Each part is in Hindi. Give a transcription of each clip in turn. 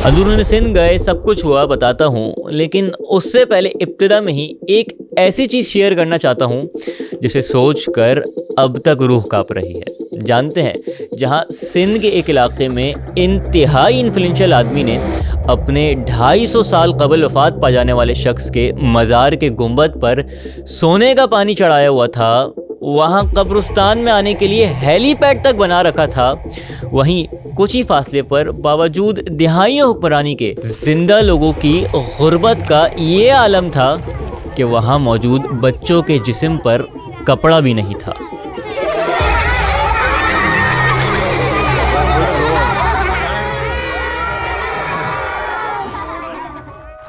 अंदरूनी सिंध गए, सब कुछ हुआ बताता हूँ, लेकिन उससे पहले इब्तिदा में ही एक ऐसी चीज़ शेयर करना चाहता हूँ जिसे सोच कर अब तक रूह काँप रही है। जानते हैं, जहाँ सिंध के एक इलाके में इंतहाई इन्फ्लुएंशियल आदमी ने अपने 250 साल कबल वफ़ात पा जाने वाले शख्स के मज़ार के गुंबद पर सोने का पानी चढ़ाया हुआ था, वहाँ कब्रिस्तान में आने के लिए हेलीपैड तक बना रखा था, वहीं कुछ ही फासले पर बावजूद दिहाइयों हुक्मरानी के जिंदा लोगों की गुर्बत का ये आलम था कि वहाँ मौजूद बच्चों के जिस्म पर कपड़ा भी नहीं था।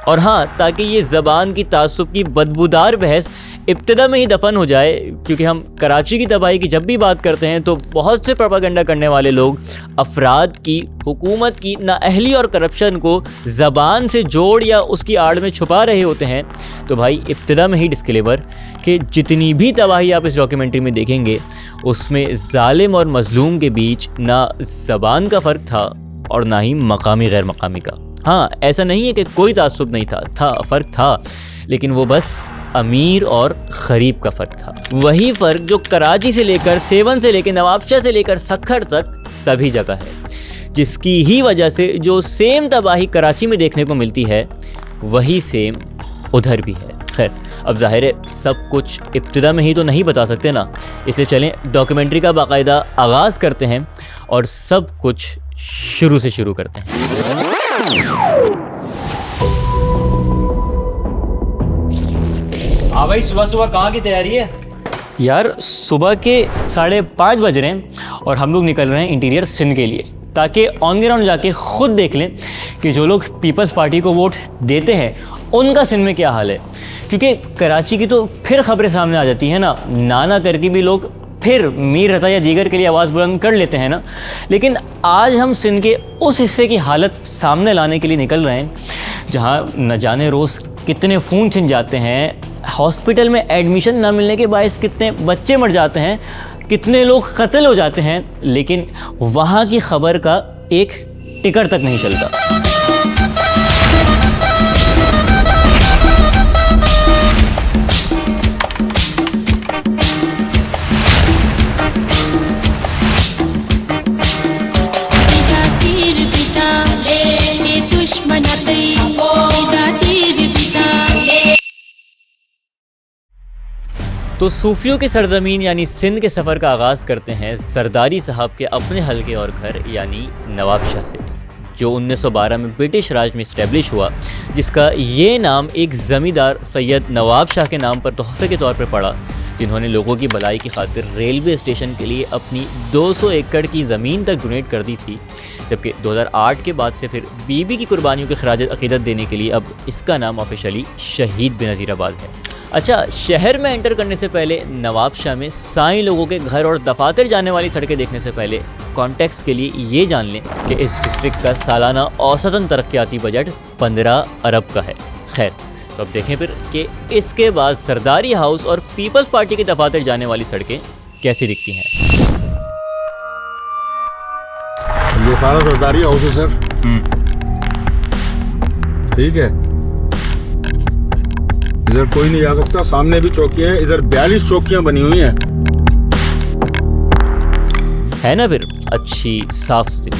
और हाँ, ताकि ये ज़बान की तासुब की बदबूदार बहस इब्तिदा में ही दफन हो जाए, क्योंकि हम कराची की तबाही की जब भी बात करते हैं तो बहुत से प्रोपेगेंडा करने वाले लोग अफराद की, हुकूमत की नाअहली और करप्शन को ज़बान से जोड़ या उसकी आड़ में छुपा रहे होते हैं। तो भाई इब्तिदा में ही डिस्क्लेमर कि जितनी भी तबाही आप इस डॉक्यूमेंट्री में देखेंगे उसमें ज़ालिम और मज़लूम के बीच ना ज़बान का फ़र्क था और ना ही मकामी गैर मकामी का। हाँ, ऐसा नहीं है कि कोई तासुब नहीं था, फ़र्क था, लेकिन वो बस अमीर और गरीब का फ़र्क था। वही फ़र्क जो कराची से लेकर सेवन से लेकर नवाबशाह से लेकर सक्खर तक सभी जगह है, जिसकी ही वजह से जो सेम तबाही कराची में देखने को मिलती है वही सेम उधर भी है। खैर, अब ज़ाहिर है सब कुछ इब्तिदा में ही तो नहीं बता सकते ना, इसलिए चलें डॉक्यूमेंट्री का बाकायदा आगाज़ करते हैं और सब कुछ शुरू से शुरू करते हैं। हाँ भाई, सुबह सुबह कहाँ की तैयारी है? यार, सुबह के 5:30 बज रहे हैं और हम लोग निकल रहे हैं इंटीरियर सिंध के लिए, ताकि ऑन ग्राउंड जाके खुद देख लें कि जो लोग पीपल्स पार्टी को वोट देते हैं उनका सिंध में क्या हाल है। क्योंकि कराची की तो फिर खबरें सामने आ जाती हैं ना करके भी लोग फिर मीर रज़ा या दीगर के लिए आवाज़ बुलंद कर लेते हैं ना। लेकिन आज हम सिंध के उस हिस्से की हालत सामने लाने के लिए निकल रहे हैं जहाँ न जाने रोज़ कितने फ़ोन छिन जाते हैं, हॉस्पिटल में एडमिशन ना मिलने के बायस कितने बच्चे मर जाते हैं, कितने लोग कत्ल हो जाते हैं, लेकिन वहाँ की खबर का एक टिकर तक नहीं चलता। तो सूफियों के सरजमीन यानी सिंध के सफ़र का आगाज़ करते हैं सरदारी साहब के अपने हल्के और घर यानी नवाबशाह से, जो 1912 में ब्रिटिश राज में इस्टेब्लिश हुआ, जिसका ये नाम एक ज़मींदार सैयद नवाब शाह के नाम पर तोहफ़े के तौर पर पड़ा, जिन्होंने लोगों की भलाई की खातिर रेलवे स्टेशन के लिए अपनी 200 एकड़ की ज़मीन तक डोनेट कर दी थी। जबकि 2008 के बाद से फिर बीबी की कुर्बानियों की खराज अक़ीदत देने के लिए अब इसका नाम ऑफिशियली शहीद बेनज़ीराबाद है। अच्छा, शहर में एंटर करने से पहले नवाबशाह में साईं लोगों के घर और दफातर जाने वाली सड़कें देखने से पहले कॉन्टेक्स्ट के लिए ये जान लें कि इस डिस्ट्रिक्ट का सालाना औसतन तरक्याती बजट 15 अरब का है। खैर, तो अब देखें फिर कि इसके बाद सरदारी हाउस और पीपल्स पार्टी के दफातर जाने वाली सड़कें कैसी दिखती हैं। ये सारा सरदारी हाउस है सर। ठीक है, इधर कोई नहीं जा सकता, सामने भी चौकियां हैं, इधर 42 चौकियां बनी हुई हैं। है ना फिर अच्छी साफ सुथरी।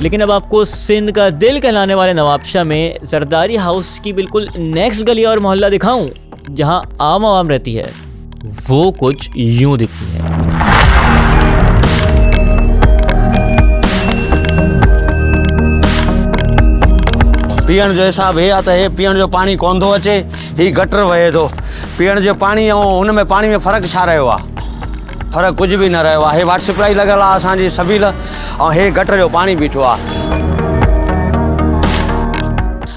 लेकिन अब आपको सिंध का दिल कहलाने वाले नवाबशाह में सरदारी हाउस की बिल्कुल नेक्स्ट गली और मोहल्ला दिखाऊं जहां आम आवाम रहती है, वो कुछ यूं दिखती है। पीअण जो हिसाब हे आता है, पीअण जो पानी कोन थो अचे, ही गटर वहे थो। पीअण जो पानी ऐं हुन में पानी में फ़र्क़ु छा रहियो आहे? फ़र्क़ु कुझु बि न रहियो आहे। हे वाटर सप्लाई लॻल आहे असांजी सभील, ऐं हे गटर जो पानी बीठो आहे।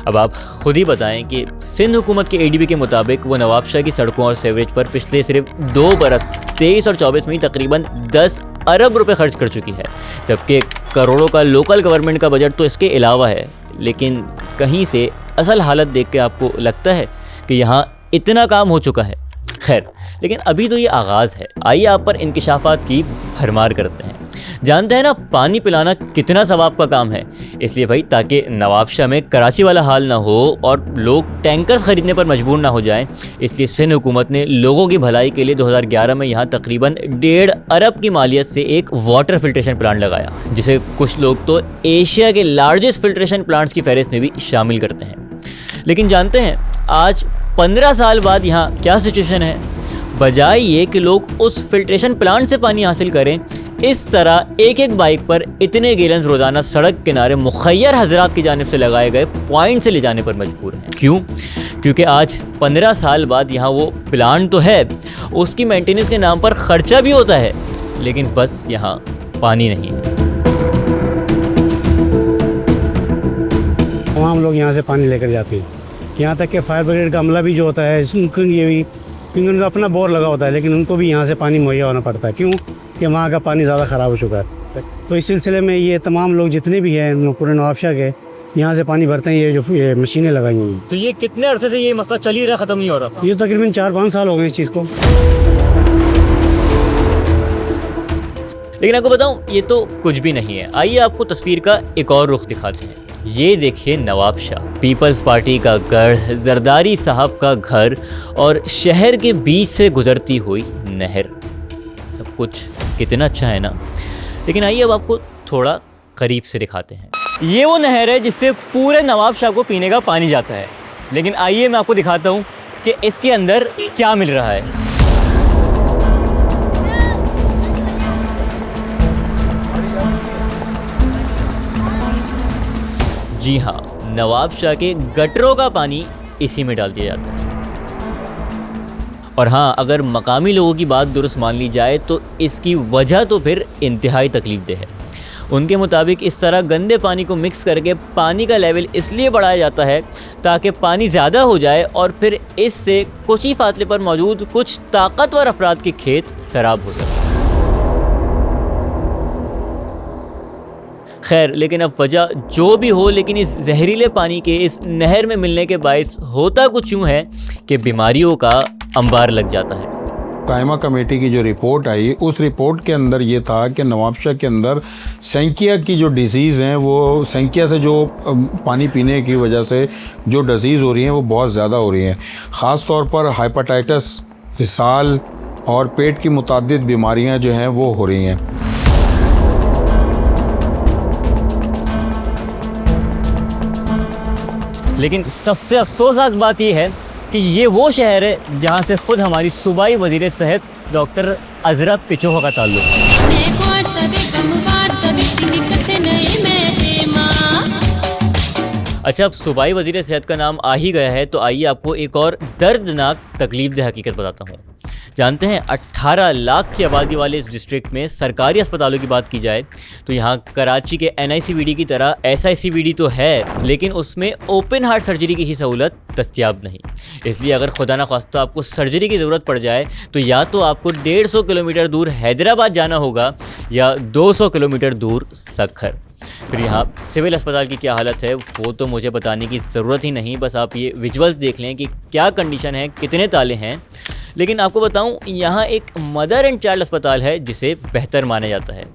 अब आप खुद ही बताएं कि सिंध हुकूमत के एडीबी के मुताबिक वो नवाबशाह की सड़कों और सीवरेज पर पिछले सिर्फ 2 बरस 23 और 24 में तकरीबन 10 अरब रुपए खर्च कर चुकी है, जबकि करोड़ों का लोकल गवर्नमेंट का बजट तो इसके अलावा है। लेकिन कहीं से असल हालत देख के आपको लगता है कि यहाँ इतना काम हो चुका है। खैर, लेकिन अभी तो ये आगाज़ है। आइए आप पर इंकिशाफात की भरमार करते हैं। जानते हैं ना पानी पिलाना कितना सवाब का काम है, इसलिए भाई ताकि नवाबशाह में कराची वाला हाल ना हो और लोग टैंकर्स ख़रीदने पर मजबूर ना हो जाएं, इसलिए सिंध हुकूमत ने लोगों की भलाई के लिए 2011 में यहाँ तकरीबन 1.5 अरब की मालियत से एक वाटर फिल्ट्रेशन प्लांट लगाया, जिसे कुछ लोग तो एशिया के लार्जेस्ट फिल्ट्रेशन प्लांट्स की फहरिस्त में भी शामिल करते हैं। लेकिन जानते हैं आज 15 साल बाद यहाँ क्या सिचुएशन है? बजाय ये कि लोग उस फिल्ट्रेशन प्लांट से पानी हासिल करें, इस तरह एक एक बाइक पर इतने गैलन्स रोज़ाना सड़क किनारे मुखय्यर हजरात की जानिब से लगाए गए पॉइंट से ले जाने पर मजबूर हैं। क्यों? क्योंकि आज 15 साल बाद यहाँ वो प्लांट तो है, उसकी मेंटेनेंस के नाम पर ख़र्चा भी होता है, लेकिन बस यहाँ पानी नहीं है। तमाम लोग यहाँ से पानी लेकर जाते हैं, यहाँ तक कि फायर ब्रिगेड का अमला भी जो होता है उनको ये भी, क्योंकि उनका अपना बोर लगा होता है, लेकिन उनको भी यहाँ से पानी मुहैया होना पड़ता है। क्यों? कि वहाँ का पानी ज़्यादा ख़राब हो चुका है। तो इस सिलसिले में ये तमाम लोग जितने भी हैं पूरे नवाबशाह के यहाँ से पानी भरते हैं, ये जो ये मशीनें लगाई हुई हैं। तो ये कितने अरसे से ये मसला चल ही रहा, ख़त्म नहीं हो रहा? ये तकरीबन 4-5 साल हो गए इस चीज़ को। लेकिन आपको बताऊं, ये तो कुछ भी नहीं है। आइए आपको तस्वीर का एक और रुख दिखाते हैं। ये देखिए नवाबशाह, पीपल्स पार्टी का गढ़, जरदारी साहब का घर और शहर के बीच से गुजरती हुई नहर, सब कुछ कितना अच्छा है ना। लेकिन आइए अब आपको थोड़ा करीब से दिखाते हैं। ये वो नहर है जिससे पूरे नवाबशाह को पीने का पानी जाता है। लेकिन आइए मैं आपको दिखाता हूँ कि इसके अंदर क्या मिल रहा है। जी हाँ, नवाबशाह के गटरों का पानी इसी में डाल दिया जाता है। और हाँ, अगर मकामी लोगों की बात दुरुस्त मान ली जाए तो इसकी वजह तो फिर इंतहाई तकलीफदेह है। उनके मुताबिक इस तरह गंदे पानी को मिक्स करके पानी का लेवल इसलिए बढ़ाया जाता है ताकि पानी ज़्यादा हो जाए और फिर इससे कुछ ही फासले पर मौजूद कुछ ताकतवर अफराद के खेत सैराब हो सके। खैर, लेकिन अब वजह जो भी हो, लेकिन इस जहरीले पानी के इस नहर में मिलने के बायस होता कुछ यूँ है कि बीमारियों का अंबार लग जाता है। कायमा कमेटी की जो रिपोर्ट आई, उस रिपोर्ट के अंदर ये था कि नवाबशाह के अंदर सैंकिया की जो डिज़ीज़ हैं, वो सैंकिया से जो पानी पीने की वजह से जो डिज़ीज़ हो रही हैं वो बहुत ज़्यादा हो रही हैं। ख़ास तौर पर हाइपेटाइटिस, इसहाल और पेट की मुतअद्दिद बीमारियां जो हैं वो हो रही हैं। लेकिन सबसे अफसोसनाक बात यह है कि ये वो शहर है जहाँ से ख़ुद हमारी सूबाई वज़ीर सेहत डॉक्टर अज़रा पिचोहा का ताल्लुक़ अच्छा, अब सूबाई वज़ीर सेहत का नाम आ ही गया है तो आइए आपको एक और दर्दनाक तकलीफदेह हकीकत बताता हूँ। जानते हैं 18 लाख की आबादी वाले इस डिस्ट्रिक्ट में सरकारी अस्पतालों की बात की जाए तो यहाँ कराची के NICVD की तरह SICVD तो है, लेकिन उसमें ओपन हार्ट सर्जरी की ही सहूलत दस्तयाब नहीं। इसलिए अगर खुदा न ख्वास्ता आपको सर्जरी की ज़रूरत पड़ जाए तो या तो आपको 150 किलोमीटर दूर हैदराबाद जाना होगा या 200 किलोमीटर दूर सक्खर। फिर यहाँ सिविल अस्पताल की क्या हालत है वो तो मुझे बताने की ज़रूरत ही नहीं, बस आप ये विजुअल्स देख लें कि क्या कंडीशन है, कितने ताले हैं। लेकिन आपको बताऊं, यहाँ एक मदर एंड चाइल्ड अस्पताल है जिसे बेहतर माना जाता है।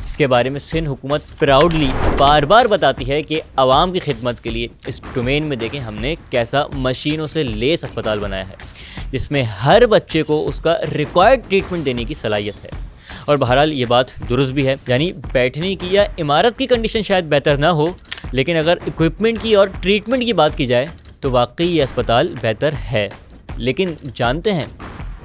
इसके बारे में सिंध हुकूमत प्राउडली बार बार बताती है कि आवाम की खिदमत के लिए इस डोमेन में देखें हमने कैसा मशीनों से लेस अस्पताल बनाया है जिसमें हर बच्चे को उसका रिक्वायर्ड ट्रीटमेंट देने की सलाहियत है। और बहरहाल ये बात दुरुस्त भी है, यानी बैठने की या इमारत की कंडीशन शायद बेहतर ना हो, लेकिन अगर इक्विपमेंट की और ट्रीटमेंट की बात की जाए तो वाकई ये अस्पताल बेहतर है। लेकिन जानते हैं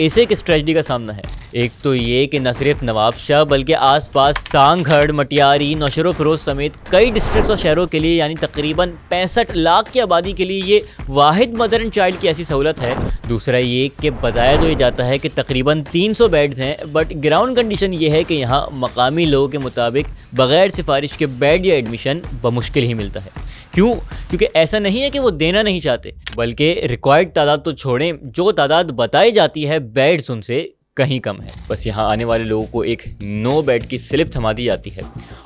इसे किस ट्रेजेडी का सामना है? एक तो ये कि न सिर्फ नवाबशाह बल्कि आसपास सांगढ़, मटियारी, नौशेरो फिरोज समेत कई डिस्ट्रिक्ट्स और शहरों के लिए यानी तकरीबन 65 लाख की आबादी के लिए ये वाहिद मदर एंड चाइल्ड की ऐसी सहूलत है। दूसरा ये कि बताया तो ये जाता है कि तकरीबन 300 बेड्स हैं, बट ग्राउंड कंडीशन ये है कि यहाँ मकामी लोगों के मुताबिक बग़ैर सिफारिश के बेड या एडमिशन बमुश्किल ही मिलता है। क्यों? क्योंकि ऐसा नहीं है कि वो देना नहीं चाहते, बल्कि रिक्वायर्ड तादाद तो छोड़ें, जो तादाद बताई जाती है बेड्स उनसे कहीं कम है। बस यहाँ आने वाले लोगों को एक नो बेड की स्लिप थमा दी जाती है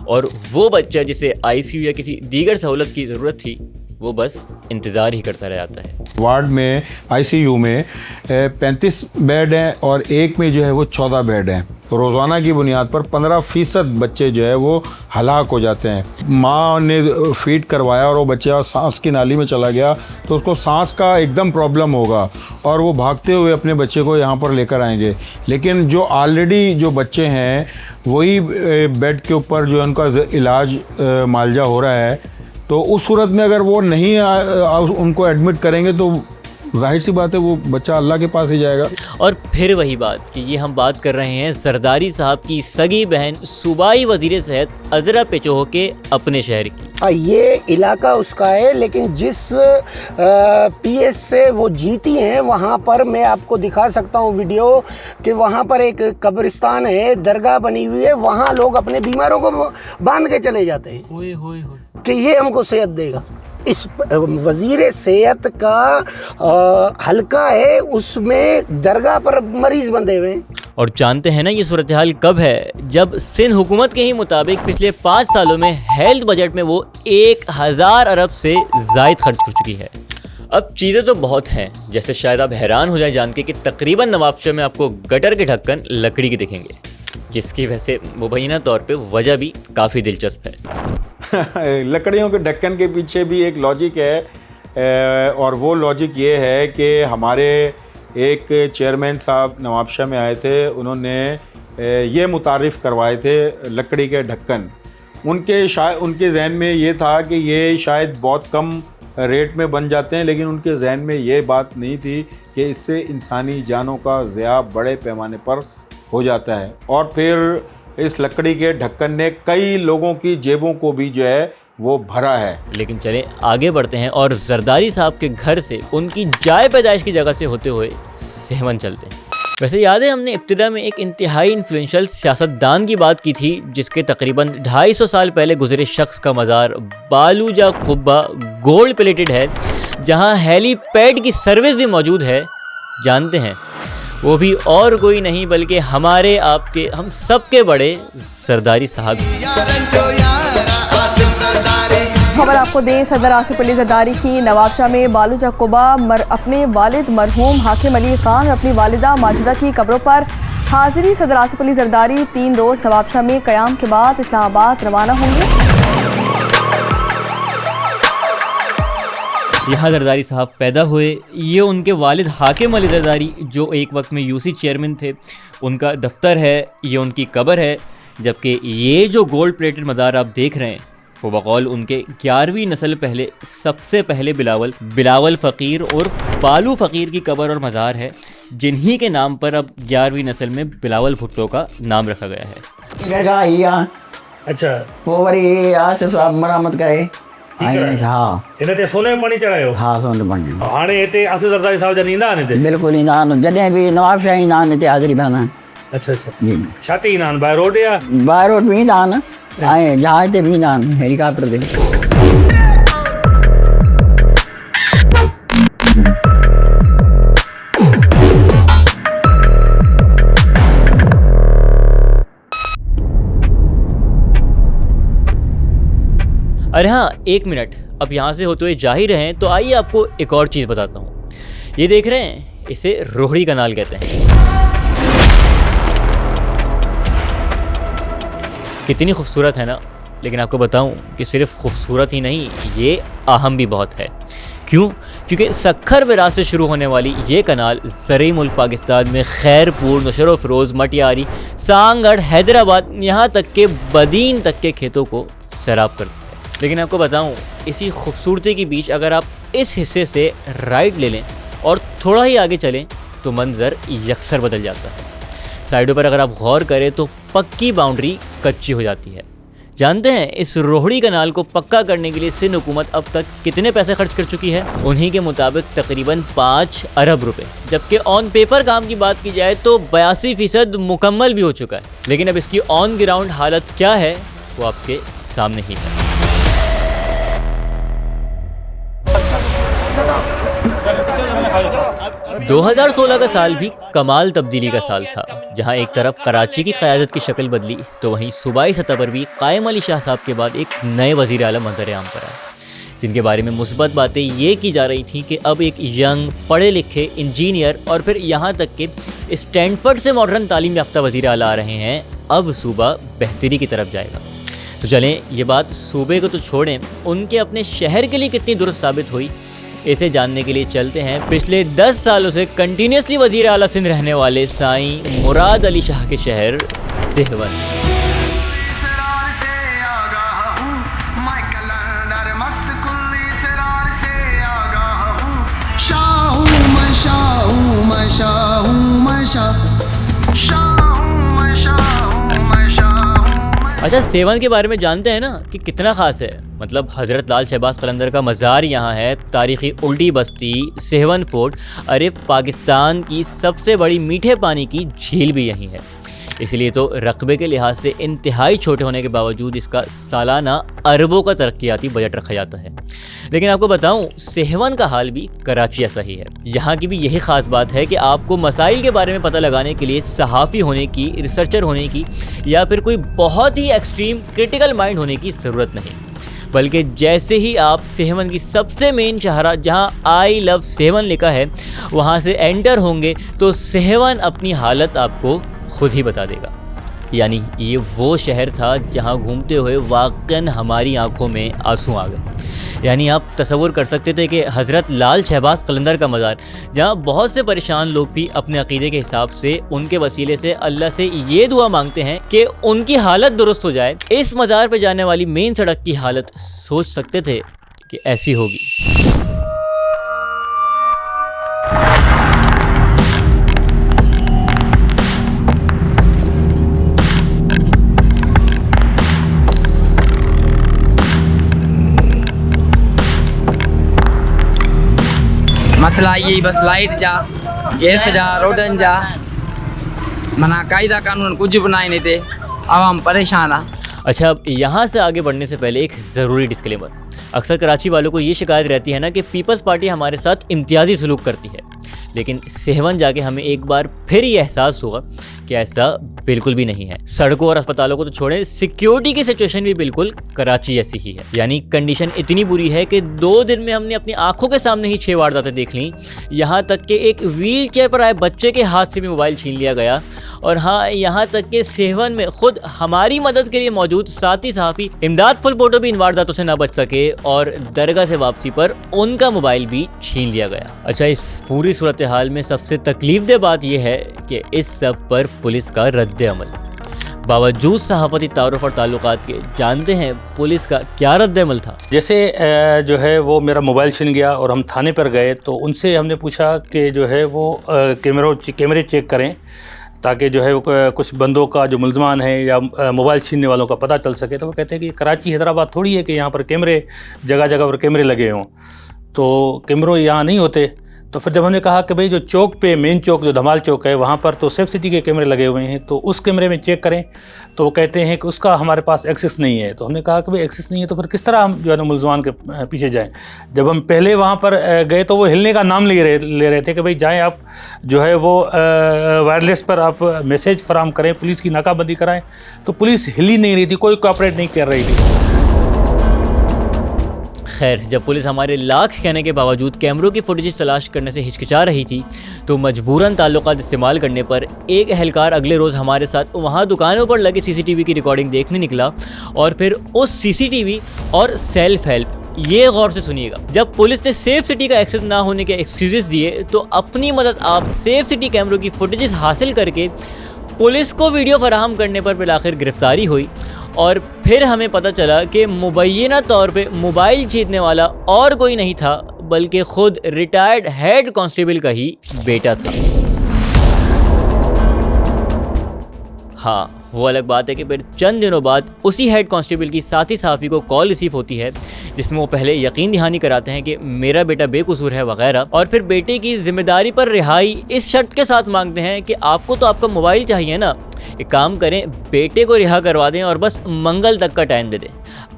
और वो बच्चा जिसे ICU या किसी दीगर सहूलत की ज़रूरत थी वो बस इंतज़ार ही करता रह जाता है। वार्ड में ICU में 35 बेड हैं और एक में जो है वो 14 बेड हैं। रोज़ाना की बुनियाद पर 15% बच्चे जो है वो हलाक हो जाते हैं। माँ ने फीड करवाया और वो बच्चा सांस की नाली में चला गया तो उसको सांस का एकदम प्रॉब्लम होगा और वो भागते हुए अपने बच्चे को यहाँ पर लेकर आएंगे। लेकिन जो ऑलरेडी जो बच्चे हैं वही बेड के ऊपर जो उनका इलाज मालजा हो रहा है, तो उस सूरत में अगर वो नहीं उनको एडमिट करेंगे तो जाहिर सी बात है वो बच्चा अल्लाह के पास ही जाएगा। और फिर वही बात कि ये हम बात कर रहे हैं जरदारी साहब की सगी बहन सूबाई वजीर सेहत अजरा पेचोह के अपने शहर की। ये इलाका उसका है, लेकिन जिस पीएस से वो जीती हैं वहाँ पर मैं आपको दिखा सकता हूँ वीडियो कि वहाँ पर एक कब्रिस्तान है, दरगाह बनी हुई है, वहाँ लोग अपने बीमारों को बांध के चले जाते हैं कि ये हमको सेहत देगा। इस वजीर सेहत का हल्का है, उसमें दरगाह पर मरीज बंधे हुए हैं। और जानते हैं ना ये सूरत हाल कब है? जब सिंध हुकूमत के ही मुताबिक पिछले 5 सालों में हेल्थ बजट में वो 1000 अरब से जायद खर्च कर चुकी है। अब चीज़ें तो बहुत हैं, जैसे शायद आप हैरान हो जाए जान के कि तकरीबन नवाबशाह में आपको गटर के ढक्कन लकड़ी के दिखेंगे, जिसकी वैसे मुबैना तौर पे वजह भी काफ़ी दिलचस्प है। लकड़ियों के ढक्कन के पीछे भी एक लॉजिक है और वो लॉजिक ये है कि हमारे एक चेयरमैन साहब नवाबशाह में आए थे, उन्होंने ये मुतारिफ़ करवाए थे लकड़ी के ढक्कन। उनके जहन में ये था कि ये शायद बहुत कम रेट में बन जाते हैं, लेकिन उनके जहन में ये बात नहीं थी कि इससे इंसानी जानों का ज़िया बड़े पैमाने पर हो जाता है। और फिर इस लकड़ी के ढक्कन ने कई लोगों की जेबों को भी जो है वो भरा है। लेकिन चलें आगे बढ़ते हैं और जरदारी साहब के घर से उनकी जाए पैदाइश की जगह से होते हुए सेवन चलते हैं। वैसे याद है हमने इब्तिदा में एक इंतहाई इन्फ्लुएंशियल सियासतदान की बात की थी जिसके तकरीबन 250 साल पहले गुजरे शख्स का मज़ार बालूजा कुब्बा गोल्ड प्लेटेड है, जहां हेलीपैड की सर्विस भी मौजूद है। जानते हैं वो भी और कोई नहीं बल्कि हमारे आपके हम सबके बड़े जरदारी साहब। खबर आपको दें, सदर आसिफ अली जरदारी की नवाबशाह में बालूजा कुबा अपने वालिद मरहूम हाकिम अली खान और अपनी वालिदा माजिदा की कब्रों पर हाजिरी। सदर आसिफ अली जरदारी 3 रोज़ नवाबशाह में क़याम के बाद इस्लामाबाद रवाना होंगे। यहाँ जरदारी साहब पैदा हुए। ये उनके वालिद हाकिम अली जरदारी जो एक वक्त में यूसी चेयरमैन थे, उनका दफ्तर है, ये उनकी कब्र है। जबकि ये जो गोल्ड प्लेटेड मज़ार आप देख रहे हैं वो बकौल उनके 11वीं नस्ल पहले सबसे पहले बिलावल फ़कीर और बालू फ़कीर की कब्र और मज़ार है, जिन्हीं के नाम पर अब 11वीं नस्ल में बिलावल भुट्टो का नाम रखा गया है। अच्छा, वो वरी आसिफ साहब मरामत करे। हाँ, इन ते सोने में पानी चढ़ायो। हाँ, सोने पानी। हाणे हिते आसिफ जरदारी साहब जन ईंदा आहिनि हिते? बिल्कुलु ईंदा आहिनि, जॾहिं बि नवाबशाह ईंदा आहिनि हिते हाज़िरी भरण। अच्छा अच्छा, जी, छा ते ईंदा आहिनि? बाय रोड या बाय रोड बि ईंदा आहिनि ऐं जहाज ते बि ईंदा आहिनि, हेलीकॉप्टर ते। अरे हाँ, 1 मिनट, अब यहाँ से होते हुए जा ही रहे हैं तो आइए आपको एक और चीज़ बताता हूँ। ये देख रहे हैं, इसे रोहड़ी कनाल कहते हैं। कितनी खूबसूरत है ना, लेकिन आपको बताऊं कि सिर्फ खूबसूरत ही नहीं, ये अहम भी बहुत है। क्यों? क्योंकि सखर बिराज से शुरू होने वाली ये कनाल ज़रई मुल्क पाकिस्तान में खैरपुर, नशर फ़रोज़, मटियारी, सांगढ़, हैदराबाद, यहाँ तक के बदीन तक के खेतों को सैराब करता है। लेकिन आपको बताऊं, इसी खूबसूरती के बीच अगर आप इस हिस्से से राइट ले लें और थोड़ा ही आगे चलें तो मंजर यकसर बदल जाता है। साइडों पर अगर आप गौर करें तो पक्की बाउंड्री कच्ची हो जाती है। जानते हैं इस रोहड़ी कनाल को पक्का करने के लिए सिंध हुकूमत अब तक कितने पैसे खर्च कर चुकी है? उन्हीं के मुताबिक तकरीबन 5 अरब रुपए। जबकि ऑन पेपर काम की बात की जाए तो 82% मुकम्मल भी हो चुका है। लेकिन अब इसकी ऑन ग्राउंड हालत क्या है वो आपके सामने ही है। 2016 का साल भी कमाल तब्दीली का साल था, जहां एक तरफ कराची की क़यादत की शक्ल बदली तो वहीं सूबाई सतह पर भी कायम अली शाह साहब के बाद एक नए वज़ीर आला मंज़र आम पर आए। जिनके बारे में मुस्बत बातें ये की जा रही थी कि अब एक यंग पढ़े लिखे इंजीनियर और फिर यहाँ तक कि स्टैनफोर्ड से मॉडर्न तालीम याफ्ता वज़ीर आला आ रहे हैं, अब सूबा बेहतरी की तरफ जाएगा। तो चलें, ये बात सूबे को तो छोड़ें, उनके अपने शहर के लिए कितनी दुरुस्त साबित हुई, इसे जानने के लिए चलते हैं पिछले 10 सालों से कंटिन्यूसली वज़ीर आला सिंध रहने वाले साईं मुराद अली शाह के शहर सेहवन। अच्छा, सेवन के बारे में जानते हैं ना कि कितना ख़ास है। मतलब हज़रत लाल शहबाज कलंदर का मज़ार यहाँ है, तारीख़ी उल्टी बस्ती, सेवन फोर्ट, अरे पाकिस्तान की सबसे बड़ी मीठे पानी की झील भी यहीं है। इसलिए तो रकबे के लिहाज से इंतहाई छोटे होने के बावजूद इसका सालाना अरबों का तरक्याती बजट रखा जाता है। लेकिन आपको बताऊं, सेहवन का हाल भी कराची ऐसा ही है। यहाँ की भी यही ख़ास बात है कि आपको मसाइल के बारे में पता लगाने के लिए सहाफ़ी होने की, रिसर्चर होने की या फिर कोई बहुत ही एक्सट्रीम क्रिटिकल माइंड होने की ज़रूरत नहीं, बल्कि जैसे ही आप सेहवन की सबसे मेन शाहरा जहाँ आई लव सेहवन लिखा है वहाँ से एंटर होंगे तो सेहवन अपनी हालत आपको खुद ही बता देगा। यानी ये वो शहर था जहाँ घूमते हुए वाक़न हमारी आंखों में आंसू आ गए। यानी आप तसव्वुर कर सकते थे कि हज़रत लाल शहबाज कलंदर का मज़ार, जहाँ बहुत से परेशान लोग भी अपने अक़ीदे के हिसाब से उनके वसीले से अल्लाह से ये दुआ मांगते हैं कि उनकी हालत दुरुस्त हो जाए, इस मज़ार पर जाने वाली मेन सड़क की हालत सोच सकते थे कि ऐसी होगी। मसला ये बस लाइट जा, गैस जा, रोडन जा, मना कायदा कानून कुछ बनाए नहीं थे, आवाम परेशान आ। अच्छा, अब यहाँ से आगे बढ़ने से पहले एक ज़रूरी डिस्क्लेमर। अक्सर कराची वालों को ये शिकायत रहती है ना कि पीपल्स पार्टी हमारे साथ इम्तियाजी सलूक करती है, लेकिन सेहवन जाके हमें एक बार फिर ये एहसास हुआ कि ऐसा बिल्कुल भी नहीं है। सड़कों और अस्पतालों को तो छोड़ें, सिक्योरिटी की सिचुएशन भी बिल्कुल कराची जैसी ही है। यानी कंडीशन इतनी बुरी है कि 2 दिन में हमने अपनी आंखों के सामने ही 6 वारदातें देख लीं। यहाँ तक कि एक व्हील चेयर पर आए बच्चे के हाथ से भी मोबाइल छीन लिया गया। और हाँ, यहाँ तक कि सेहवन में खुद हमारी मदद के लिए मौजूद साथी सहाफ़ी इमदाद फुलपोटो भी इन वारदातों से ना बच सके और दरगाह से वापसी पर उनका मोबाइल भी छीन लिया गया। अच्छा, इस पूरी सूरत हाल में सबसे तकलीफदेह बात यह है कि इस सब पर पुलिस का रद्द अमल। बावजूद सहाफ़ती तारुफ और ताल्लुकात के, जानते हैं पुलिस का क्या रद्द अमल था? जैसे जो है वो मेरा मोबाइल छिन गया और हम थाने पर गए तो उनसे हमने पूछा कि जो है वो कैमरे चेक करें ताकि जो है वो कुछ बंदों का जो मुल्ज़मान है या मोबाइल छीनने वालों का पता चल सके। तो वो कहते हैं कि कराची हैदराबाद थोड़ी है कि यहाँ पर कैमरे जगह जगह पर कैमरे लगे हों, तो कैमरों यहाँ नहीं होते। तो फिर जब हमने कहा कि भाई जो चौक पे, मेन चौक जो धमाल चौक है, वहाँ पर तो सेफ सिटी के कैमरे लगे हुए हैं, तो उस कैमरे में चेक करें। तो वो कहते हैं कि उसका हमारे पास एक्सेस नहीं है। तो हमने कहा कि भाई एक्सेस नहीं है तो फिर किस तरह हम जो है ना मुल्ज़मान के पीछे जाएं। जब हम पहले वहाँ पर गए तो वो हिलने का नाम ले रहे थे कि भाई जाएँ आप जो है वो वायरलेस पर आप मैसेज फराहम करें, पुलिस की नाकाबंदी कराएँ। तो पुलिस हिल ही नहीं रही थी, कोई कोऑपरेट नहीं कर रही थी। खैर, जब पुलिस हमारे लाख कहने के बावजूद कैमरों की फुटेज तलाश करने से हिचकिचा रही थी तो मजबूरन ताल्लुकात इस्तेमाल करने पर एक एहलकार अगले रोज़ हमारे साथ वहाँ दुकानों पर लगे सीसीटीवी की रिकॉर्डिंग देखने निकला। और फिर उस सीसीटीवी और सेल्फ हेल्प, ये गौर से सुनिएगा, जब पुलिस ने सेफ सिटी का एक्सेस ना होने के एक्सक्यूजेस दिए तो अपनी मदद आप सेफ सिटी कैमरों की फुटेजेस हासिल करके पुलिस को वीडियो फराहम करने पर बिलाखिर गिरफ्तारी हुई। और फिर हमें पता चला कि मुबैना तौर पे मोबाइल छीनने वाला और कोई नहीं था बल्कि खुद रिटायर्ड हेड कांस्टेबल का ही बेटा था। हाँ, वो अलग बात है कि फिर चंद दिनों बाद उसी हेड कांस्टेबल की साथी सहाफ़ी को कॉल रिसीव होती है जिसमें वो पहले यकीन दहानी कराते हैं कि मेरा बेटा बेकसूर है वगैरह, और फिर बेटे की जिम्मेदारी पर रिहाई इस शर्त के साथ मांगते हैं कि आपको तो आपका मोबाइल चाहिए ना, एक काम करें, बेटे को रिहा करवा दें और बस मंगल तक का टाइम दे दें,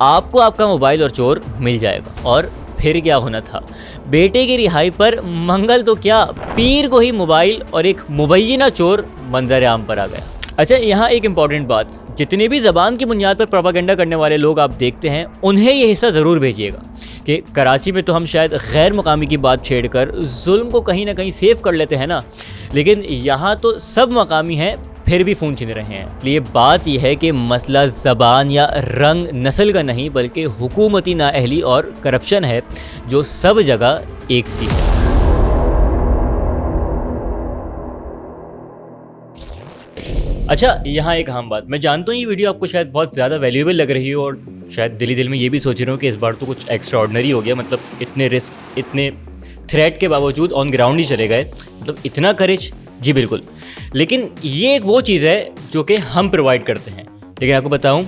आपको आपका मोबाइल और चोर मिल जाएगा। और फिर क्या होना था, बेटे की रिहाई पर मंगल तो क्या, पीर को ही मोबाइल और एक मुबैना चोर मंजर आम पर आ गया। अच्छा, यहाँ एक इम्पॉर्टेंट बात, जितने भी ज़बान की बुनियाद पर प्रोपागेंडा करने वाले लोग आप देखते हैं उन्हें ये हिस्सा ज़रूर भेजिएगा कि कराची में तो हम शायद गैर मकामी की बात छेड़कर जुल्म को कहीं ना कहीं सेव कर लेते हैं ना, लेकिन यहाँ तो सब मकामी हैं फिर भी फ़ोन छीन रहे हैं। इसलिए बात यह है कि मसला ज़बान या रंग नस्ल का नहीं बल्कि हुकूमती नाअहली और करप्शन है जो सब जगह एक सी है। अच्छा, यहाँ एक अहम बात, मैं जानता हूँ ये वीडियो आपको शायद बहुत ज़्यादा वैल्यूएबल लग रही हो और शायद दिल में ये भी सोच रहे हो कि इस बार तो कुछ एक्स्ट्रा ऑर्डिनरी हो गया, मतलब इतने रिस्क, इतने थ्रेट के बावजूद ऑन ग्राउंड ही चले गए, मतलब इतना करेज। जी बिल्कुल, लेकिन ये एक वो चीज़ है जो कि हम प्रोवाइड करते हैं। लेकिन आपको बताऊँ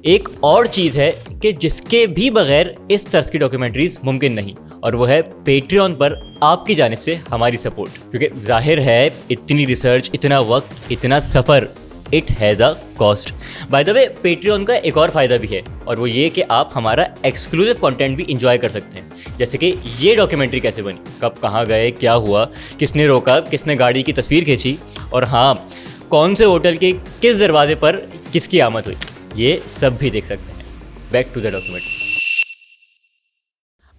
एक और चीज़ है कि जिसके भी बगैर इस तरह की डॉक्यूमेंट्रीज़ मुमकिन नहीं, और वो है पेट्रियन पर आपकी जानिब से हमारी सपोर्ट। क्योंकि जाहिर है इतनी रिसर्च, इतना वक्त, इतना सफ़र, it has a cost. By the way, Patreon का एक और फ़ायदा भी है और वो ये कि आप हमारा एक्सक्लूसिव कंटेंट भी इंजॉय कर सकते हैं। जैसे कि ये डॉक्यूमेंट्री कैसे बनी, कब कहाँ गए, क्या हुआ, किसने रोका, किसने गाड़ी की तस्वीर खींची, और हाँ, कौन से होटल के किस दरवाजे पर किसकी आमद हुई, ये सब भी देख सकते हैं। Back to the documentary.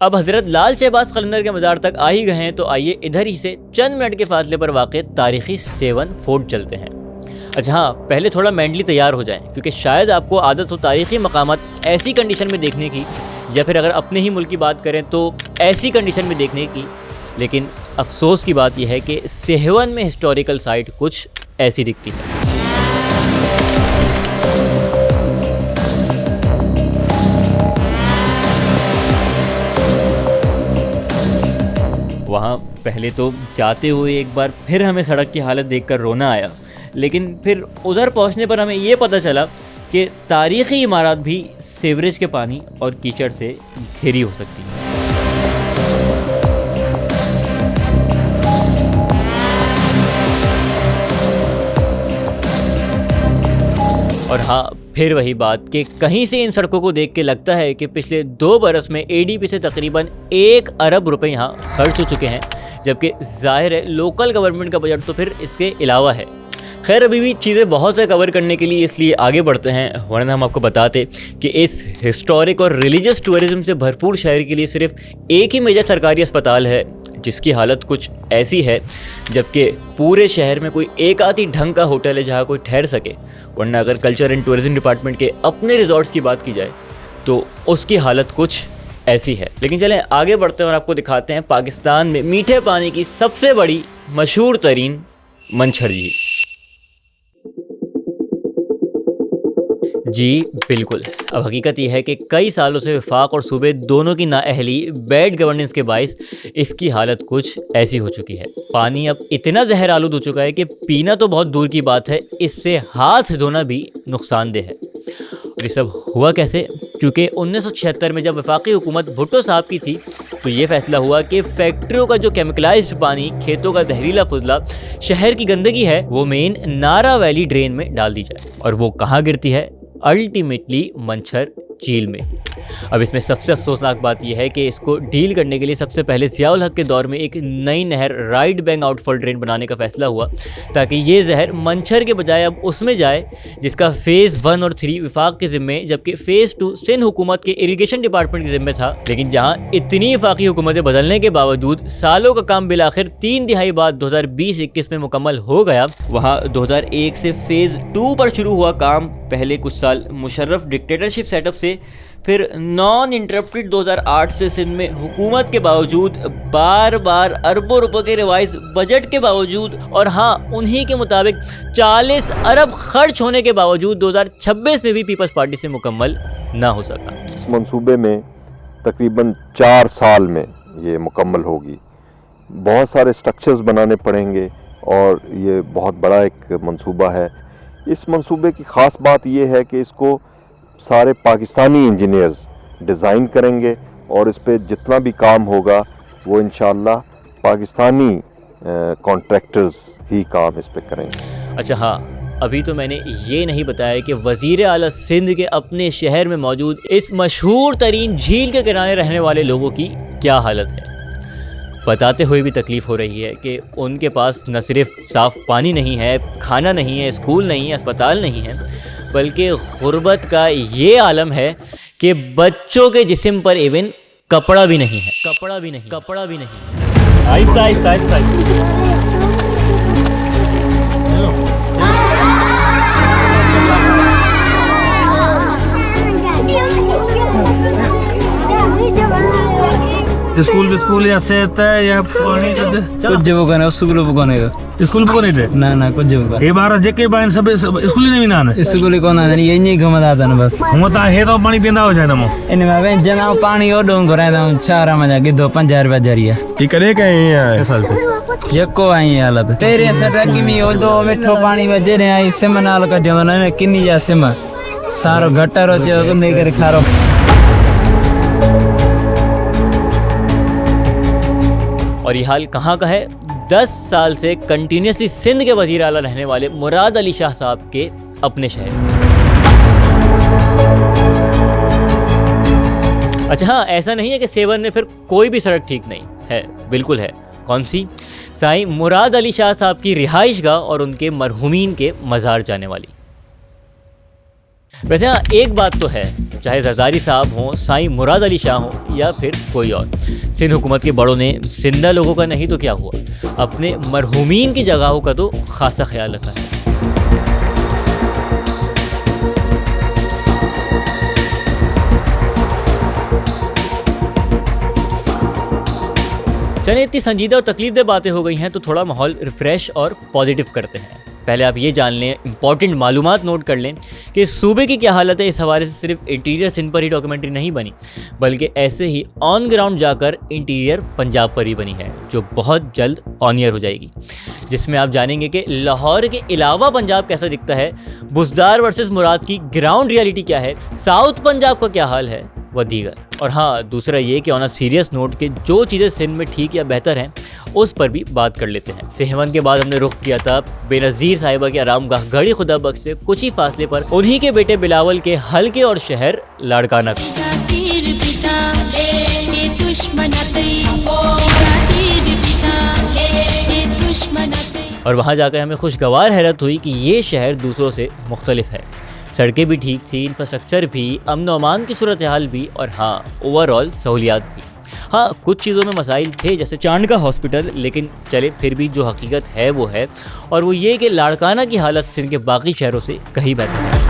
अब हज़रत लाल शहबाज कलंदर के मज़ार तक आ ही गए हैं तो आइए इधर ही से चंद मिनट के फासले पर वाक़े तारीख़ी 7 फोर्ट चलते हैं। अच्छा हाँ, पहले थोड़ा मेंटली तैयार हो जाएं क्योंकि शायद आपको आदत हो तारीख़ी मकामात ऐसी कंडीशन में देखने की, या फिर अगर अपने ही मुल्क की बात करें तो ऐसी कंडीशन में देखने की। लेकिन अफसोस की बात यह है कि सेहवन में हिस्टोरिकल साइट कुछ ऐसी दिखती है। वहाँ पहले तो जाते हुए एक बार फिर हमें सड़क की हालत देखकर रोना आया, लेकिन फिर उधर पहुँचने पर हमें ये पता चला कि तारीख़ी इमारत भी सीवरेज के पानी और कीचड़ से घिरी हो सकती है। और हाँ, फिर वही बात कि कहीं से इन सड़कों को देख के लगता है कि पिछले 2 बरस में एडीबी से तकरीबन 1 अरब रुपए यहाँ खर्च हो चुके हैं, जबकि जाहिर है लोकल गवर्नमेंट का बजट तो फिर इसके अलावा है। खैर, अभी भी चीज़ें बहुत से कवर करने के लिए इसलिए आगे बढ़ते हैं, वरना हम आपको बताते कि इस हिस्टोरिक और रिलीजियस टूरिज्म से भरपूर शहर के लिए सिर्फ एक ही मेजर सरकारी अस्पताल है जिसकी हालत कुछ ऐसी है, जबकि पूरे शहर में कोई एक आधी ढंग का होटल है जहाँ कोई ठहर सके। वरना अगर कल्चर एंड टूरिज्म डिपार्टमेंट के अपने रिजॉर्ट्स की बात की जाए तो उसकी हालत कुछ ऐसी है। लेकिन चलें आगे बढ़ते हैं और आपको दिखाते हैं पाकिस्तान में मीठे पानी की सबसे बड़ी मशहूर तरीन मंछर झील। जी बिल्कुल, अब हकीकत यह है कि कई सालों से वफाक और सूबे दोनों की नाअहली, बैड गवर्नेंस के बाइस इसकी हालत कुछ ऐसी हो चुकी है। पानी अब इतना जहर आलूद हो चुका है कि पीना तो बहुत दूर की बात है, इससे हाथ धोना भी नुकसानदेह है। और ये सब हुआ कैसे? क्योंकि 1976 में जब वफाकी हुकूमत भुट्टो साहब की थी तो ये फैसला हुआ कि फैक्ट्रियों का जो केमिकलाइज्ड पानी, खेतों का जहरीला फुजला, शहर की गंदगी है, वो मेन नारा वैली ड्रेन में डाल दी जाए। और वो कहाँ गिरती है? अल्टीमेटली मंछर झील में। अब इसमें सबसे अफसोसनाक बात यह है कि इसको डील करने के लिए सबसे पहले ज़ियाउल हक के दौर में एक नई नहर राइट बैंक आउटफॉल ड्रेन बनाने का फैसला हुआ ताकि ये जहर मंछर के बजाय अब उसमें जाए जिसका फ़ेज़ 1 और 3 वफाक के ज़िम्मे, जबकि फ़ेज़ 2 सिंध हुकूमत के इरीगेशन डिपार्टमेंट के ज़िम्मे था। लेकिन जहाँ इतनी वफाकी हुकूमतें बदलने के बावजूद सालों का काम बिलाखिर 3 दिहाई बाद 2020-21 में मुकम्मल हो गया, वहाँ 2001 से फ़ेज़ 2 पर शुरू हुआ काम पहले कुछ साल मुशर्रफ डिक्टेटरशिप सेटअप से, फिर नॉन इंटरप्टेड 2008 से सिंध में हुकूमत के बावजूद, बार बार अरबों रुपए के रिवाइज बजट के बावजूद, और हाँ उन्हीं के मुताबिक 40 अरब खर्च होने के बावजूद 2026 में भी पीपल्स पार्टी से मुकम्मल ना हो सका। इस मंसूबे में तकरीबन 4 साल में ये मुकम्मल होगी। बहुत सारे स्ट्रक्चर्स बनाने पड़ेंगे और ये बहुत बड़ा एक मंसूबा है। इस मंसूबे की ख़ास बात यह है कि इसको सारे पाकिस्तानी इंजीनियर्स डिज़ाइन करेंगे और इस पे जितना भी काम होगा वो इंशाअल्लाह पाकिस्तानी कॉन्ट्रैक्टर्स ही काम इस पे करेंगे। अच्छा हाँ, अभी तो मैंने ये नहीं बताया कि वज़ीर आला सिंध के अपने शहर में मौजूद इस मशहूर तरीन झील के किनारे रहने वाले लोगों की क्या हालत है। बताते हुए भी तकलीफ़ हो रही है कि उनके पास न सिर्फ साफ़ पानी नहीं है, खाना नहीं है, स्कूल नहीं है, अस्पताल नहीं है, बल्कि गुर्बत का ये आलम है कि बच्चों के जिस्म पर इवन कपड़ा भी नहीं है, कपड़ा भी नहीं, कपड़ा भी नहीं। आहिस्ता आहिस्ता आहिस्ता। स्कूल ऐसे होता है या पानी कुछ जब बने स्कूल बनेगा स्कूल पे नहीं थे ना कुछ जब ये बार जेके बाइन सब स्कूल नहीं ना स्कूल को ना ये नहीं घुमदा था बस हम तो हे तो पानी पींदा हो जाए ना इन में जना पानी और डोंग करे ना चारा में जाके 2-5 रुपया जरिया ये करे कहीं है साल से यको आई हालत तेरे सटकी में ओ दो मिठो पानी में जे रे आई सेमनाल का जो ना किन्नी जा सेम सारो गटर हो जो नहीं करे खारो। और ये हाल कहाँ का है? 10 साल से कंटिन्यूसली सिंध के वज़ीर आला रहने वाले मुराद अली शाह साहब के अपने शहर। अच्छा हाँ, ऐसा नहीं है कि सेवन में फिर कोई भी सड़क ठीक नहीं है, बिल्कुल है। कौन सी? साईं मुराद अली शाह साहब की रिहाइशगाह और उनके मरहूमीन के मज़ार जाने वाली। वैसे हाँ, एक बात तो है, चाहे जरदारी साहब हों, साईं मुराद अली शाह हों या फिर कोई और, सिंध हुकूमत के बड़ों ने सिंधा लोगों का नहीं तो क्या हुआ, अपने मरहूमीन की जगहों का तो खासा ख्याल रखा है। चलिए, इतनी संजीदा और तकलीफदेह बातें हो गई हैं तो थोड़ा माहौल रिफ्रेश और पॉजिटिव करते हैं। पहले आप ये जान लें, इंपॉर्टेंट मालूमात नोट कर लें कि सूबे की क्या हालत है। इस हवाले से सिर्फ इंटीरियर सिंध पर ही डॉक्यूमेंट्री नहीं बनी, बल्कि ऐसे ही ऑन ग्राउंड जाकर इंटीरियर पंजाब पर ही बनी है, जो बहुत जल्द ऑन ईयर हो जाएगी, जिसमें आप जानेंगे कि लाहौर के अलावा पंजाब कैसा दिखता है, बुज़दार वर्सेस मुराद की ग्राउंड रियलिटी क्या है, साउथ पंजाब का क्या हाल है व दीगर। और हाँ, दूसरा ये कि ऑन अ सीरियस नोट के जो चीज़ें सिंध में ठीक या बेहतर हैं उस पर भी बात कर लेते हैं। सेहवन के बाद हमने रुख किया था बेनज़ीर साहिबा की आरामगाह गढ़ी खुदा बख्श से कुछ ही फासले पर उन्हीं के बेटे बिलावल के हल्के और शहर लाड़काना का। और वहाँ जाकर हमें खुशगवार हैरत हुई कि ये शहर दूसरों से मुख्तलिफ है। सड़कें भी ठीक थी, इंफ्रास्ट्रक्चर भी, अमन अमान की सूरत हाल भी, और हाँ, ओवरऑल सहूलियात भी। हाँ, कुछ चीज़ों में मसाइल थे जैसे चांद का हॉस्पिटल, लेकिन चले फिर भी जो हकीकत है वो है, और वो ये कि लाड़काना की हालत सिंध के बाकी शहरों से कहीं बेहतर है।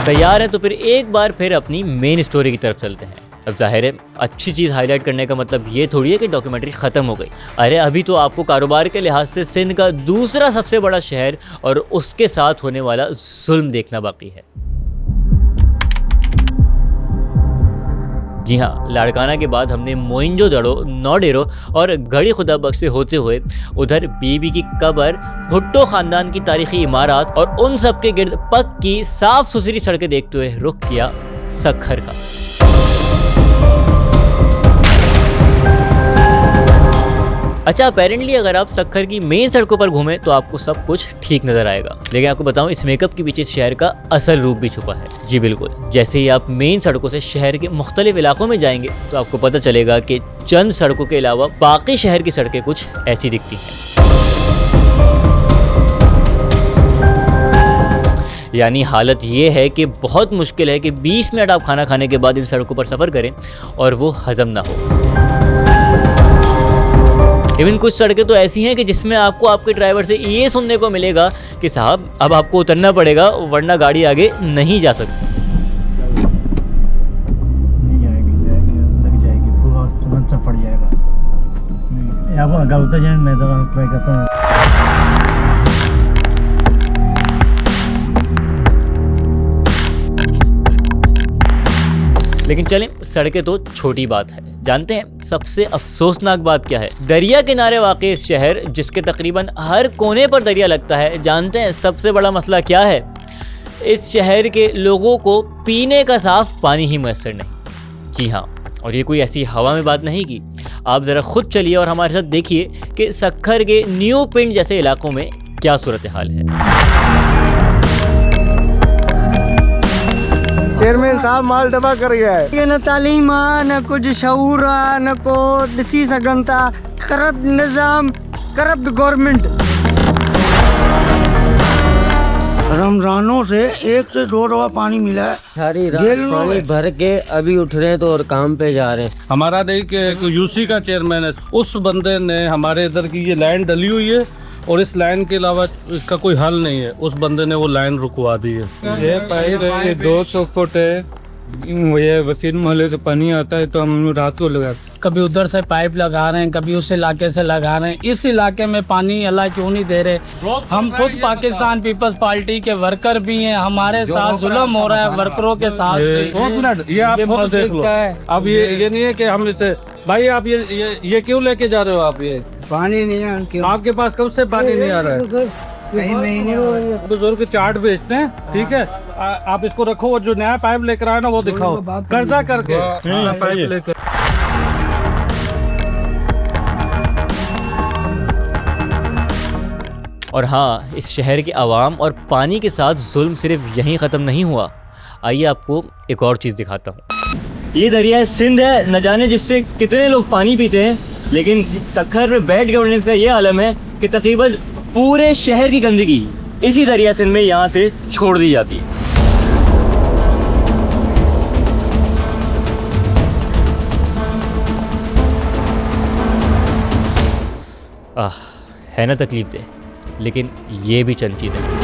तैयार हैं तो फिर एक बार फिर अपनी मेन स्टोरी की तरफ चलते हैं। अब जाहिर है, अच्छी चीज़ हाईलाइट करने का मतलब ये थोड़ी है कि डॉक्यूमेंट्री ख़त्म हो गई। अरे अभी तो आपको कारोबार के लिहाज से सिंध का दूसरा सबसे बड़ा शहर और उसके साथ होने वाला जुल्म देखना बाकी है। जी हाँ, लाड़काना के बाद हमने मोइंजोदड़ो, नौडेरो और गढ़ी खुदा बख्श से होते हुए उधर बीबी की कब्र, भुट्टो ख़ानदान की तारीख़ी इमारत और उन सब के गिर्द पक्की साफ़ सुथरी सड़कें देखते हुए रुख किया सक्खर का। अच्छा, अपेरेंटली अगर आप सक्खर की मेन सड़कों पर घूमें तो आपको सब कुछ ठीक नज़र आएगा, लेकिन आपको बताऊं, इस मेकअप के पीछे इस शहर का असल रूप भी छुपा है। जी बिल्कुल, जैसे ही आप मेन सड़कों से शहर के मुख्तलिफ इलाकों में जाएंगे तो आपको पता चलेगा कि चंद सड़कों के अलावा बाकी शहर की सड़कें कुछ ऐसी दिखती हैं। यानी हालत ये है कि बहुत मुश्किल है कि 20 मिनट आप खाना खाने के बाद इन सड़कों पर सफ़र करें और वो हजम ना हो। इवन कुछ सड़कें तो ऐसी हैं कि जिसमें आपको आपके ड्राइवर से ये सुनने को मिलेगा कि साहब अब आपको उतरना पड़ेगा वरना गाड़ी आगे नहीं जा सकती। नहीं जाएगी, लग जाएगी, पूरा तुरंत से पड़ जाएगा। आप अगर उतर जाए मैं तो ट्राई करता हूँ। लेकिन चलें, सड़कें तो छोटी बात है। जानते हैं सबसे अफसोसनाक बात क्या है? दरिया किनारे वाक़ई इस शहर, जिसके तकरीबन हर कोने पर दरिया लगता है, जानते हैं सबसे बड़ा मसला क्या है? इस शहर के लोगों को पीने का साफ पानी ही मैसर नहीं। जी हाँ, और ये कोई ऐसी हवा में बात नहीं की। आप ज़रा खुद चलिए और हमारे साथ देखिए कि सक्खर के न्यू पिंड जैसे इलाकों में क्या सूरत हाल है। चेयरमैन साहब माल दबा कर गया है। ये न तालीम आ, न कुछ शऊर आ, न को ॾिसी सघनि था। करप्ट निज़ाम, करप्ट गवर्नमेंट। रमजानों से 1 से 2 दफा पानी मिला है। सारी रात जेलों पानी में। भर के अभी उठ रहे हैं तो और काम पे जा रहे हैं। हमारा एक यूसी का चेयरमैन है, उस बंदे ने हमारे इधर की ये लाइन डली हुई है और इस लाइन के अलावा इसका कोई हल नहीं है, उस बंदे ने वो लाइन रुकवा दी है। ये पाइप 200 फुट है, ये वसीम मोहल्ले से पानी आता है तो हम रात को लगाते। कभी उधर से पाइप लगा रहे हैं, कभी उस इलाके से लगा रहे हैं। इस इलाके में पानी अल्लाह क्यों नहीं दे रहे। हम खुद पाकिस्तान पीपल्स पार्टी के वर्कर भी हैं, हमारे साथ जुल्म हो रहा है वर्करों के साथ। ये आप खुद देख लो। अब ये नहीं है कि हम इसे भाई आप ये क्यों लेके जा रहे हो आप? ये पानी नहीं है आपके पास कब से पानी नहीं आ रहा है? बुजुर्ग चार्ट बेचते हैं, ठीक है, आप इसको रखो। और जो नया पाइप लेकर आए ना वो दिखाओ कर्जा करके पाइप लेकर। और हाँ, इस शहर के आवाम और पानी के साथ जुल्म सिर्फ यहीं ख़त्म नहीं हुआ। आइए आपको एक और चीज़ दिखाता हूँ। ये दरिया सिंध है, न जाने जिससे कितने लोग पानी पीते हैं, लेकिन सक्खर में बैड गवर्नेंस का ये आलम है कि तकरीबन पूरे शहर की गंदगी इसी दरिया सिंध में यहाँ से छोड़ दी जाती है। है ना तकलीफ दे, लेकिन ये भी चंद चीज़ें हैं।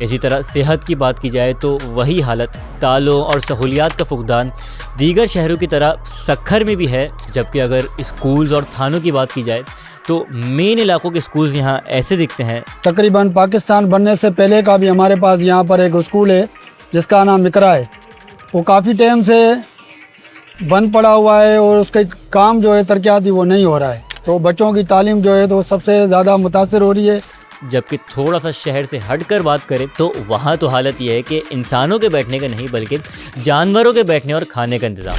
इसी तरह सेहत की बात की जाए तो वही हालत तालों और सहूलियात का फुकदान दीगर शहरों की तरह सक्खर में भी है। जबकि अगर स्कूल्स और थानों की बात की जाए तो मेन इलाकों के स्कूल्स यहाँ ऐसे दिखते हैं। तकरीबन पाकिस्तान बनने से पहले का भी हमारे पास यहाँ पर एक स्कूल है जिसका नाम इकरा है। वो काफ़ी टाइम से बंद पड़ा हुआ है और उसका काम जो है तरक्याती वो नहीं हो रहा है, तो बच्चों की तालीम जो है तो सबसे ज़्यादा मुतासर हो रही है। जबकि थोड़ा सा शहर से हटकर बात करें तो वहाँ तो हालत यह है कि इंसानों के बैठने का नहीं बल्कि जानवरों के बैठने और खाने का इंतज़ाम।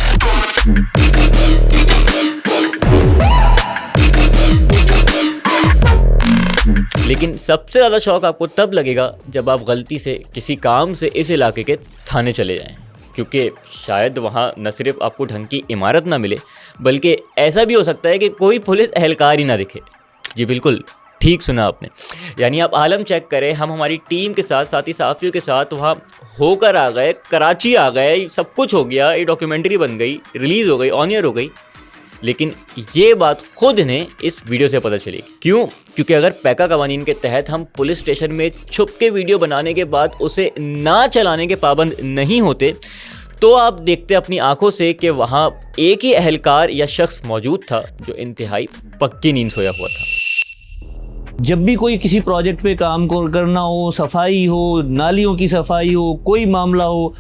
लेकिन सबसे ज़्यादा शौक आपको तब लगेगा जब आप गलती से किसी काम से इस इलाके के थाने चले जाएं, क्योंकि शायद वहाँ न सिर्फ आपको ढंग की इमारत ना मिले बल्कि ऐसा भी हो सकता है कि कोई पुलिस एहलकार ही ना दिखे। जी बिल्कुल ठीक सुना आपने, यानी आप आलम चेक करें, हम हमारी टीम के साथ साथी साथियों के साथ वहाँ होकर आ गए, कराची आ गए, सब कुछ हो गया, ये डॉक्यूमेंट्री बन गई, रिलीज़ हो गई, ऑन एयर हो गई। लेकिन ये बात खुद इन्हें इस वीडियो से पता चली। क्यों? क्योंकि अगर पैका कवानीन के तहत हम पुलिस स्टेशन में छुप के वीडियो बनाने के बाद उसे ना चलाने के पाबंद नहीं होते तो आप देखते अपनी आंखों से कि वहाँ एक ही एहलकार या शख्स मौजूद था जो इंतहाई पक्की नींद सोया हुआ था। जब भी कोई किसी प्रोजेक्ट पे काम करना हो, सफाई हो, नालियों की सफाई हो, कोई मामला हो,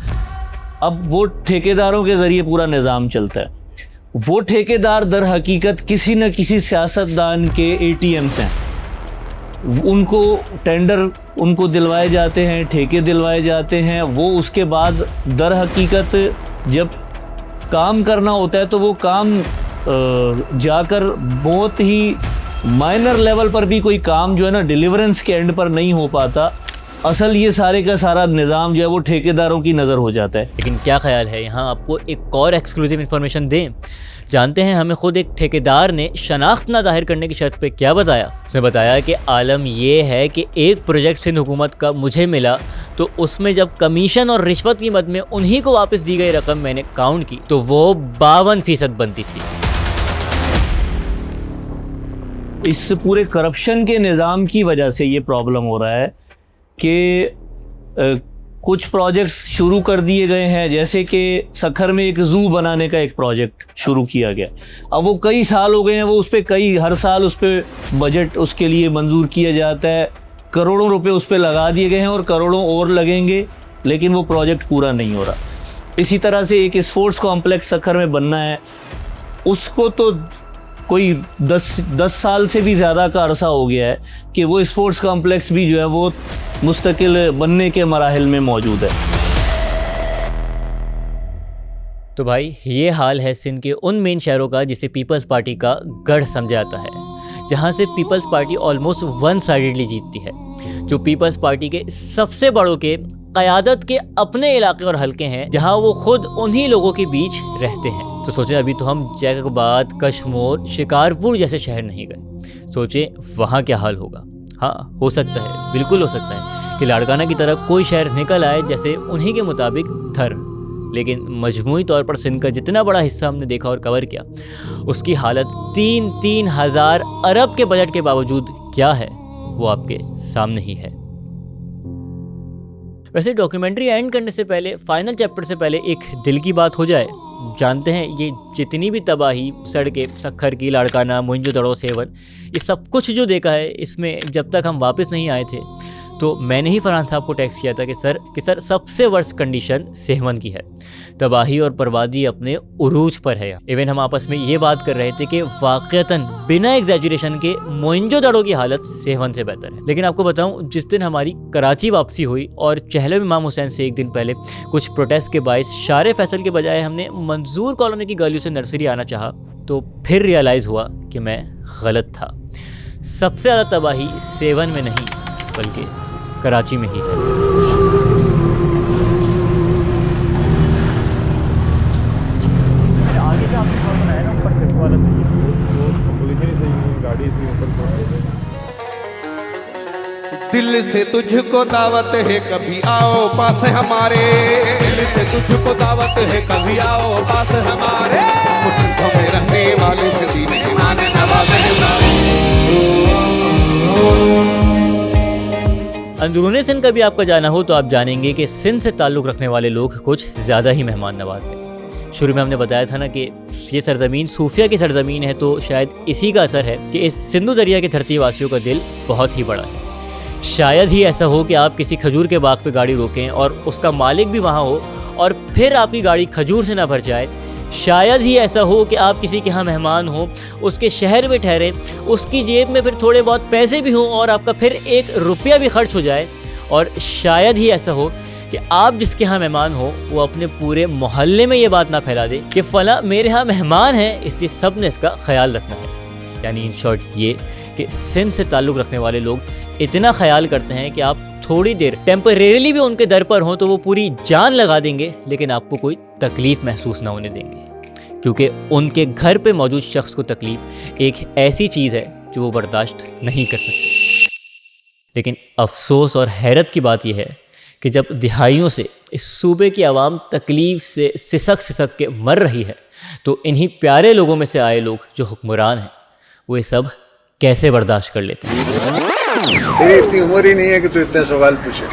अब वो ठेकेदारों के ज़रिए पूरा निज़ाम चलता है। वो ठेकेदार दर हकीकत किसी न किसी सियासतदान के ATMs हैं। उनको टेंडर उनको दिलवाए जाते हैं, ठेके दिलवाए जाते हैं। वो उसके बाद दर हकीकत जब काम करना होता है तो वो काम जाकर बहुत ही माइनर लेवल पर भी कोई काम जो है ना डिलीवरेंस के एंड पर नहीं हो पाता। असल ये सारे का सारा निज़ाम जो है वो ठेकेदारों की नज़र हो जाता है। लेकिन क्या ख्याल है, यहाँ आपको एक और एक्सक्लूसिव इन्फॉर्मेशन दें। जानते हैं हमें खुद एक ठेकेदार ने शनाख्त ना जाहिर करने की शर्त पे क्या बताया। उसने बताया कि आलम ये है कि एक प्रोजेक्ट सिंध हुकूमत का मुझे मिला तो उसमें जब कमीशन और रिश्वत की मद में उन्हीं को वापस दी गई रकम मैंने काउंट की तो वो 52% बनती थी। इस पूरे करप्शन के निज़ाम की वजह से ये प्रॉब्लम हो रहा है कि कुछ प्रोजेक्ट्स शुरू कर दिए गए हैं, जैसे कि सक्खर में एक ज़ू बनाने का एक प्रोजेक्ट शुरू किया गया। अब वो कई साल हो गए हैं, वो उस पर हर साल उस पर बजट उसके लिए मंजूर किया जाता है, करोड़ों रुपए उस पर लगा दिए गए हैं और करोड़ों और लगेंगे, लेकिन वो प्रोजेक्ट पूरा नहीं हो रहा। इसी तरह से एक स्पोर्ट्स कॉम्प्लेक्स सक्खर में बनना है, उसको तो कोई 10 साल से भी ज़्यादा का अरसा हो गया है कि वो स्पोर्ट्स कॉम्प्लेक्स भी जो है वो मुस्तकिल बनने के मराहिल में मौजूद है। तो भाई ये हाल है सिंध के उन मेन शहरों का जिसे पीपल्स पार्टी का गढ़ समझा जाता है, जहाँ से peoples party almost one sidedly जीतती है। जो पीपल्स पार्टी के सबसे बड़ों के क़यादत के अपने इलाके और हलके हैं जहां वो खुद उन्हीं लोगों के बीच रहते हैं। तो सोचें, अभी तो हम जैकबाद, कशमोर, शिकारपुर जैसे शहर नहीं गए, सोचें वहाँ क्या हाल होगा। हाँ, हो सकता है, बिल्कुल हो सकता है कि लाड़काना की तरह कोई शहर निकल आए जैसे उन्हीं के मुताबिक थर, लेकिन मजमूई तौर पर सिंध का जितना बड़ा हिस्सा हमने देखा और कवर किया, उसकी हालत 3,000 अरब के बजट के बावजूद क्या है वो आपके सामने ही है। वैसे डॉक्यूमेंट्री एंड करने से पहले, फाइनल चैप्टर से पहले एक दिल की बात हो जाए। जानते हैं ये जितनी भी तबाही, सड़कें, सखर की, लाड़काना, मोइंजोदड़ो, सेवन, ये सब कुछ जो देखा है, इसमें जब तक हम वापस नहीं आए थे तो मैंने ही फरहान साहब को टेक्स्ट किया था कि सर सबसे वर्स्ट कंडीशन सेवन की है, तबाही और बर्बादी अपने उरूज पर है। इवन हम आपस में ये बात कर रहे थे कि वाक़तन बिना एग्जैजुरेशन के मोइंजोदड़ो की हालत सेवन से बेहतर है। लेकिन आपको बताऊं, जिस दिन हमारी कराची वापसी हुई और चहलम इमाम हुसैन से एक दिन पहले कुछ प्रोटेस्ट के बायस शारे फैसल के बजाय हमने मंजूर कॉलोनी की गलियों से नर्सरी आना चाहा, तो फिर रियलाइज़ हुआ कि मैं गलत था। सबसे ज़्यादा तबाही सेवन में नहीं बल्कि कराची में ही है। आगे से आपने थोड़ा बनाया ना, ऊपर छत वाला गाड़ी से ऊपर। दिल से तुझको दावत है, कभी आओ पास हमारे। दिल से तुझको दावत है, कभी आओ पास हमारे। मुस्लिम में रहने वाले से दीन ईमान नवाज़े। अंदरूनी सिंध कभी आपका जाना हो तो आप जानेंगे कि सिंध से ताल्लुक़ रखने वाले लोग कुछ ज़्यादा ही मेहमान नवाज हैं। शुरू में हमने बताया था ना कि ये सरज़मीन सूफिया की सरज़मीन है, तो शायद इसी का असर है कि इस सिंधु दरिया के धरती वासियों का दिल बहुत ही बड़ा है। शायद ही ऐसा हो कि आप किसी खजूर के बाग पे गाड़ी रोकें और उसका मालिक भी वहाँ हो और फिर आपकी गाड़ी खजूर से ना भर जाए। शायद ही ऐसा हो कि आप किसी के यहाँ मेहमान हो, उसके शहर में ठहरे, उसकी जेब में फिर थोड़े बहुत पैसे भी हों और आपका फिर 1 रुपया भी खर्च हो जाए। और शायद ही ऐसा हो कि आप जिसके यहाँ मेहमान हो वो अपने पूरे मोहल्ले में ये बात ना फैला दे कि फ़ला मेरे यहाँ मेहमान है, इसलिए सब ने इसका ख्याल रखना है। यानी इन शॉर्ट ये कि सिंध से ताल्लुक़ रखने वाले लोग इतना ख्याल करते हैं कि आप थोड़ी देर टेम्परेरीली भी उनके दर पर हों तो वो पूरी जान लगा देंगे, लेकिन आपको कोई तकलीफ़ महसूस ना होने देंगे, क्योंकि उनके घर पे मौजूद शख्स को तकलीफ़ एक ऐसी चीज़ है जो वो बर्दाश्त नहीं कर सकते। लेकिन अफसोस और हैरत की बात यह है कि जब दिहाइयों से इस सूबे की आवाम तकलीफ़ से सिसक के मर रही है, तो इन्हीं प्यारे लोगों में से आए लोग जो हुक्मरान हैं वो ये सब कैसे बर्दाश्त कर लेते हैं। तेरी इतनी उम्र ही नहीं है कि तू इतने सवाल पूछे।